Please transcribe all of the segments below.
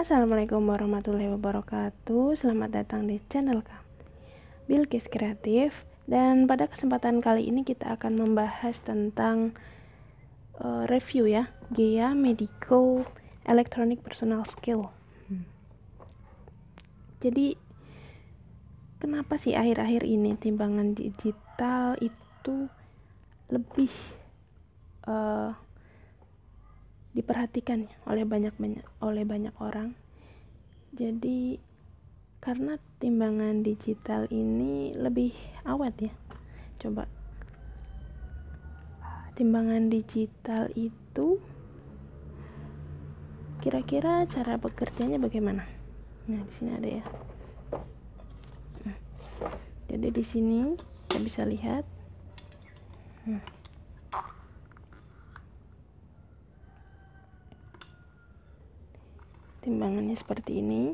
Assalamualaikum warahmatullahi wabarakatuh. Selamat datang di channel kami, Bilqis Kreatif. Dan pada kesempatan kali ini kita akan membahas tentang review ya, Gaia Medical Electronic Personal Skill. Jadi kenapa sih akhir-akhir ini timbangan digital itu lebih diperhatikan oleh banyak orang? Jadi karena timbangan digital ini lebih awet ya. Coba, timbangan digital itu kira-kira cara bekerjanya bagaimana? Nah, di sini ada ya. Jadi di sini kita bisa lihat. Timbangannya seperti ini.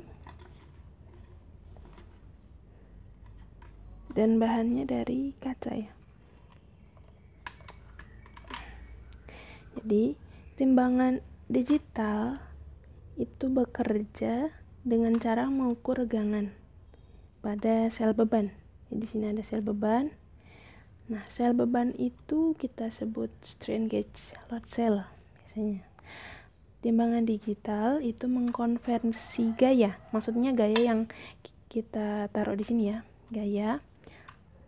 Dan bahannya dari kaca ya. Jadi timbangan digital itu bekerja dengan cara mengukur regangan pada sel beban. Jadi di sini ada sel beban. Nah, sel beban itu kita sebut strain gauge load cell biasanya. Timbangan digital itu mengkonversi gaya, maksudnya gaya yang kita taruh di sini ya, gaya,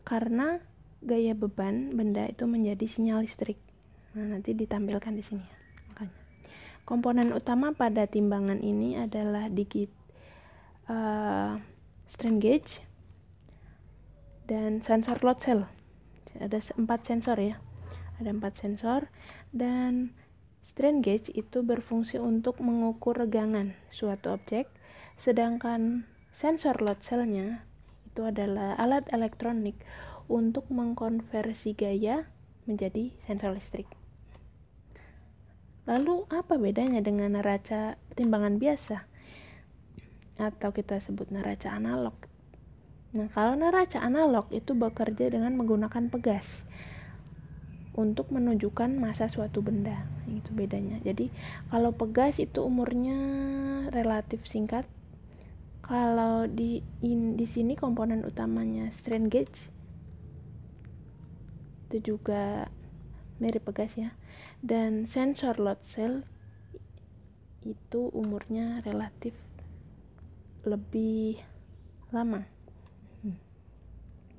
karena gaya beban benda itu menjadi sinyal listrik. Nah, nanti ditampilkan di sini ya. Makanya komponen utama pada timbangan ini adalah strain gauge dan sensor load cell. Ada 4 sensor ya. Ada 4 sensor, dan strain gauge itu berfungsi untuk mengukur regangan suatu objek, sedangkan sensor load cell-nya itu adalah alat elektronik untuk mengkonversi gaya menjadi sensor listrik. Lalu apa bedanya dengan neraca timbangan biasa atau kita sebut neraca analog? Nah, kalau neraca analog itu bekerja dengan menggunakan pegas untuk menunjukkan massa suatu benda. Itu bedanya. Jadi kalau pegas itu umurnya relatif singkat. Kalau di sini komponen utamanya strain gauge itu juga mirip pegas ya. Dan sensor load cell itu umurnya relatif lebih lama.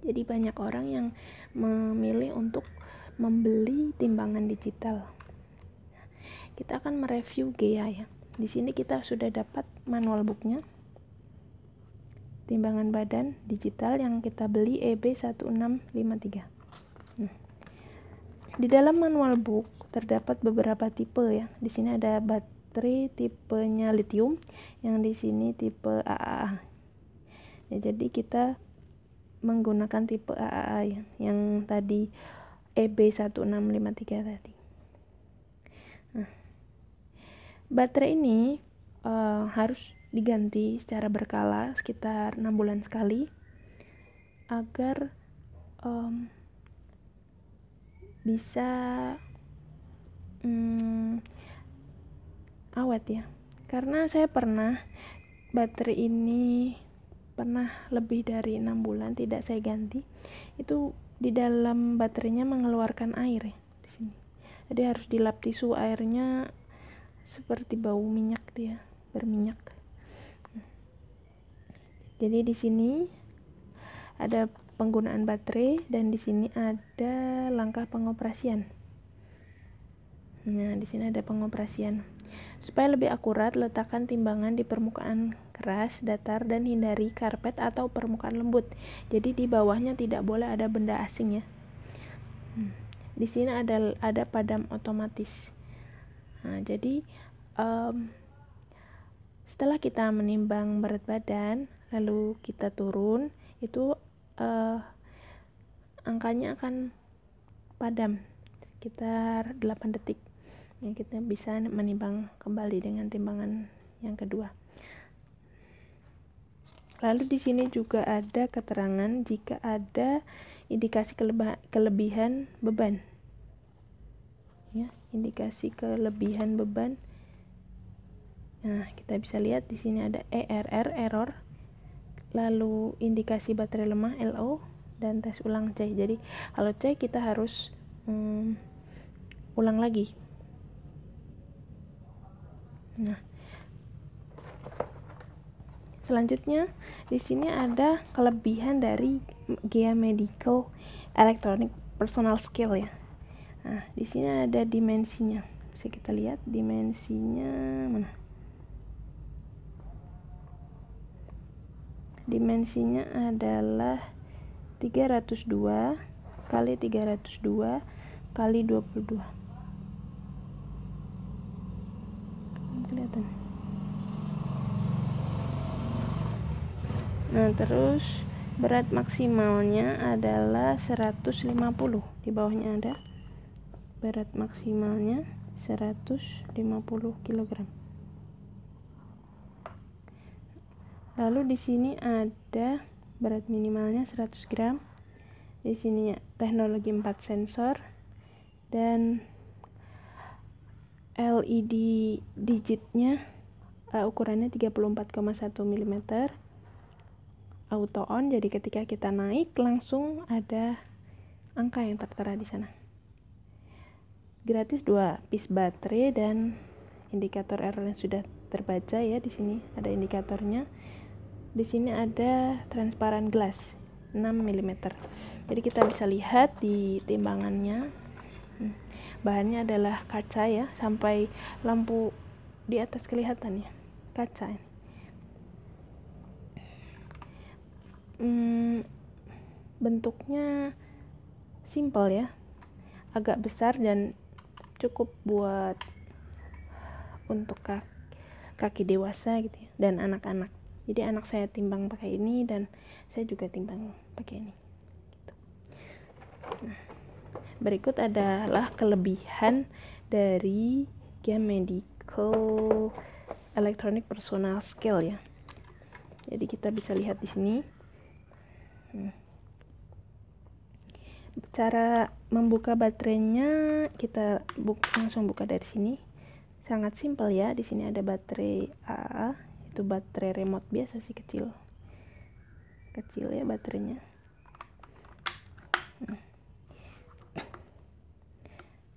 Jadi banyak orang yang memilih untuk membeli timbangan digital. Kita akan mereview Gaia ya. Di sini kita sudah dapat manual booknya. Timbangan badan digital yang kita beli EB1653. Di dalam manual book terdapat beberapa tipe ya. Di sini ada baterai tipenya lithium, yang di sini tipe AAA. Ya, jadi kita menggunakan tipe AAA ya, yang tadi EB1653 tadi. Nah, baterai ini harus diganti secara berkala sekitar 6 bulan sekali agar bisa awet ya. Karena saya pernah baterai ini lebih dari 6 bulan tidak saya ganti, itu di dalam baterainya mengeluarkan air ya, di sini. Jadi harus dilap tisu, airnya seperti bau minyak dia, berminyak. Jadi di sini ada penggunaan baterai dan di sini ada langkah pengoperasian. Nah, di sini ada pengoperasian. Supaya lebih akurat, letakkan timbangan di permukaan keras, datar, dan hindari karpet atau permukaan lembut. Jadi di bawahnya tidak boleh ada benda asing ya. Di sini ada padam otomatis. Nah, jadi setelah kita menimbang berat badan, lalu kita turun, itu angkanya akan padam sekitar 8 detik. Ya, kita bisa menimbang kembali dengan timbangan yang kedua. Lalu di sini juga ada keterangan jika ada indikasi kelebihan beban. Ya, indikasi kelebihan beban Nah, kita bisa lihat di sini ada error, lalu indikasi baterai lemah LO, dan tes ulang C. Jadi kalau C kita harus ulang lagi. Nah, selanjutnya di sini ada kelebihan dari GEA Medical Electronic Personal Scale ya. Nah, di sini ada dimensinya. Bisa kita lihat dimensinya mana? Dimensinya adalah 302 kali 302 kali 22. Kelihatan. Nah, terus berat maksimalnya adalah 150. Di bawahnya ada berat maksimalnya 150 kg. Lalu di sini ada berat minimalnya 100 gram. Di sini teknologi 4 sensor dan LED digitnya ukurannya 34,1 mm. Auto on, jadi ketika kita naik langsung ada angka yang tertera di sana. Gratis 2 piece baterai dan indikator error yang sudah terbaca ya. Di sini ada indikatornya. Di sini ada transparan glass 6 mm. Jadi kita bisa lihat di timbangannya. Bahannya adalah kaca ya, sampai lampu di atas kelihatan ya, kaca ini. Bentuknya simple ya, agak besar dan cukup buat untuk kaki dewasa gitu ya, dan anak-anak. Jadi anak saya timbang pakai ini dan saya juga timbang pakai ini gitu. Nah, berikut adalah kelebihan dari GEA Medical Electronic Personal Scale ya. Jadi kita bisa lihat di sini. Cara membuka baterainya kita langsung buka dari sini. Sangat simpel ya. Di sini ada baterai AA, itu baterai remote biasa sih, kecil ya baterainya.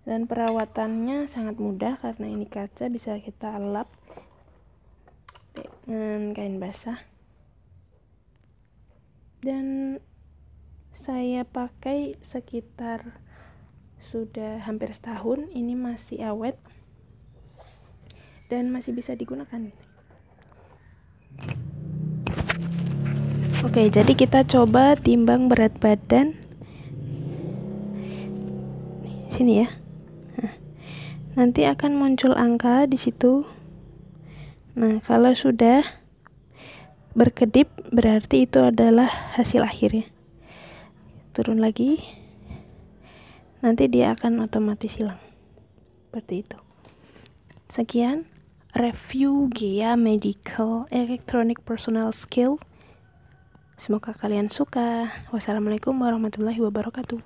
Dan perawatannya sangat mudah karena ini kaca, bisa kita lap dengan kain basah. Dan saya pakai sekitar sudah hampir setahun, ini masih awet dan masih bisa digunakan. Oke, jadi kita coba timbang berat badan. Sini ya. Nanti akan muncul angka di situ. Nah, kalau sudah berkedip berarti itu adalah hasil akhirnya. Turun lagi, nanti dia akan otomatis hilang seperti itu. Sekian review GEA Medical Electronic Personal Scale. Semoga kalian suka. Wassalamualaikum warahmatullahi wabarakatuh.